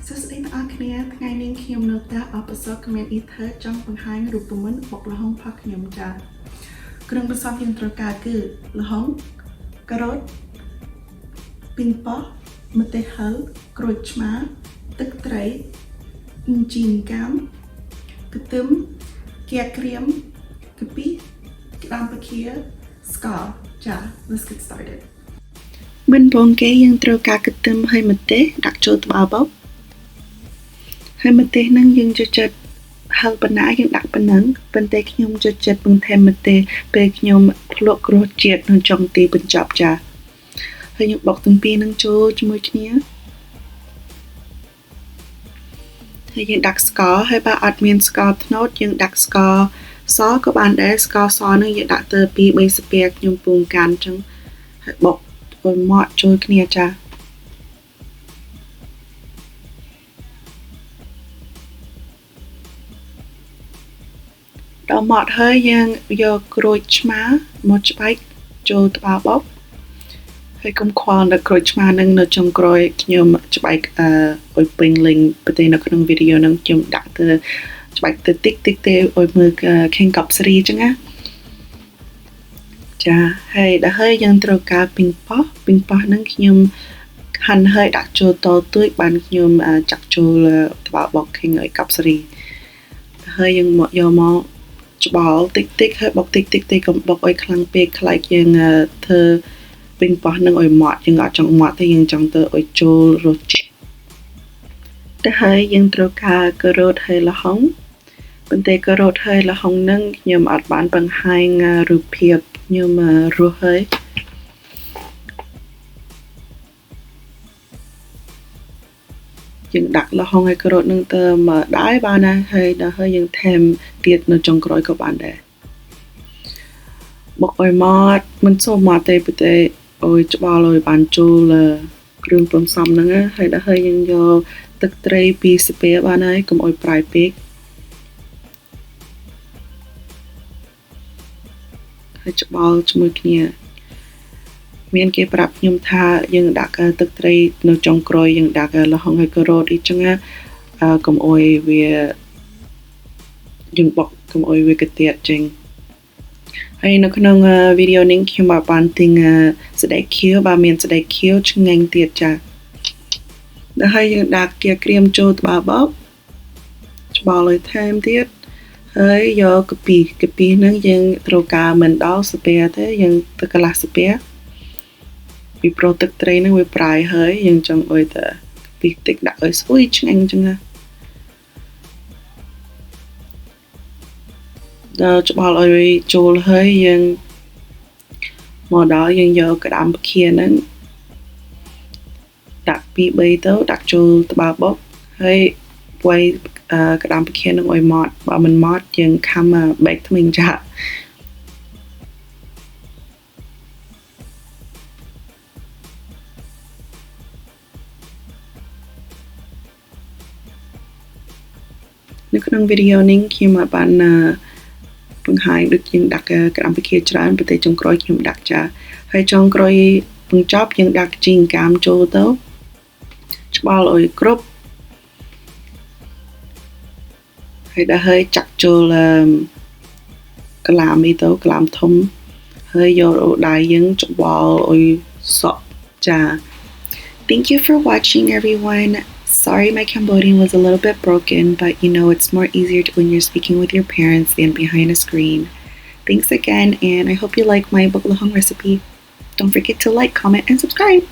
សួស្តីទាំងអស់គ្នាថ្ងៃនេះខ្ញុំនៅផ្ទះអបសរ Khmer Ether ចង់បង្ហាញរូបមន្តបុកល្ហុងផុសខ្ញុំចាគ្រឿងផ្សំយើងត្រូវការគឺល្ហុងការ៉ុតពីងប៉ោះម្ទេសហឹរក្រូចឆ្មាទឹកត្រីជីងកាំខ្ទឹមកាក្រៀមកាពិក្តាមពគាស្ករចា let's get started មិនបងគេយើងត្រូវការខ្ទឹមហើយម្ទេសដាក់ចូលត្បាល់បុកហើយម្ទេសហ្នឹងយើងចូលចិត្តហឹរប៉ុណ្ណាយើងដាក់ប៉ុណ្ណឹងប៉ុន្តែខ្ញុំចូលចិត្តបន្ថែមម្ទេសពេលខ្ញុំភ្លក់រសជាតិនៅចុងទីបញ្ចប់ចាហើយយើងបុកទាំងពីរហ្នឹងចូលជាមួយគ្នាហើយយើងដាក់ស្ករហើយបើអត់មានស្ករត្នោតយើងដាក់ស្ករសក៏បានដែរស្ករសហ្នឹងយើងដាក់ទៅ2-3ស្ពាយខ្ញុំពងកាន់អញ្ចឹងហើយបុកឲ្យម៉ត់ចូលគ្នាចាដល់ម៉ត់ហើយយើងយកក្រូចឆ្មាមកច្បែកចូលត្បាល់បុកហើយកុំខ្វល់នៅក្រូចឆ្មានឹងនៅចុងក្រោយខ្ញុំច្បែកឲ្យពេញលេញប្រទេសនៅក្នុងវីដេអូនឹងខ្ញុំដាក់ទៅច្បែកទៅតិចតិចទេឲ្យមើលខេងកប់សេរីអញ្ចឹងណាចាហើយដល់ហើយយើងត្រូវការពីងប៉ោះហ្នឹងខ្ញុំហាន់ហើយដាក់ចូលតទួយបានខ្ញុំចាក់ចូលត្បាល់បុកខេងឲ្យកប់សេរីហើយយើងមកយកមកច្បល់តិចហើយបុកតិចទេកុំបុកឲ្យខ្លាំងពេកខ្លាចយើងធ្វើពីងប៉ោះនឹងឲ្យម៉ត់យើងអត់ចង់ម៉ត់ទេយើងចង់ទៅឲ្យចូលរសជាតិទៅហើយយើងត្រូវការការ៉ុតហើយល្ហុងប៉ុន្តែការ៉ុតហើយល្ហុងនឹងខ្ញុំអត់បានបង្ហាញរូបភាពខ្ញុំរស់ហើយយើងដាក់ល្ហុងហើយការ៉ុតនឹងទៅមកដែរបានណាហើយដល់ហើយយើងថែមទៀតនៅចុងក្រោយក៏បានដែរបុកឲ្យម៉ត់មិនសូវម៉ត់ទេប៉ុន្តែឲ្យច្បល់ឲ្យបានចូលគ្រឿងផ្សំហ្នឹងហើយដល់ហើយយើងយកទឹកត្រី2ស្ពាយបានហើយកុំឲ្យប្រៃពេកហើយច្បល់ជាមួយគ្នាមានគេប្រាប់ខ្ញុំថាយើងដាក់ទឹកត្រីនៅចុងក្រោយយើងដាក់ល្ហុងហើយការ៉ុតអីចឹងកុំអោយវាយើងបុកកុំអោយវាកាទៀតចេញហើយនៅក្នុងវីដេអូនេះខ្ញុំបានទិញសណ្តែកខៀវបើមានសណ្តែកខៀវឆ្ងាញ់ទៀតចាដល់ហើយយើងដាក់កាក្រៀមចូលត្បាល់បុកច្បល់ឲ្យថែមទៀតហើយយកកាពីហ្នឹងយើងត្រូវការមិនដល់ស្ពាយទេយើងទៅកន្លះស្ពាយពីព្រោះទឹកត្រីហ្នឹងវាប្រៃហើយយើងចង់អុយទៅពីតិចដាក់ឲ្យស្អុយឆ្ងាញ់ចឹងណាដល់ច្បល់ឲ្យចូលហើយយើងមកដល់យើងយកក្តាមពគាហ្នឹងដាក់2-3ទៅដាក់ចូលត្បាល់បុកហើយវាយក្តាមពគាហ្នឹងឲ្យម៉ត់បើមិនម៉ត់យើងខាំបែកថ្មីចានៅក្នុងវីដេអូនេះខ្ញុំបានបង្ហាញដូចយើងដាក់ក្តាមពគាច្រើនប៉ុន្តែចុងក្រោយខ្ញុំដាក់ចាហើយចុងក្រោយបញ្ចប់យើងដាក់ជីងកាមចូលទៅច្បល់ឲ្យគ្រប់ហើយដល់ហើយចាក់ចូលក្លាមនេះទៅក្លាមធំហើយយកដៃយើងច្បល់ឲ្យសក់ចា Thank you for watching everyone. Sorry my Cambodian was a little bit broken, but you know it's more easier when you're speaking with your parents than behind a screen. Thanks again, and I hope you like my bok lahong recipe. Don't forget to like, comment, and subscribe.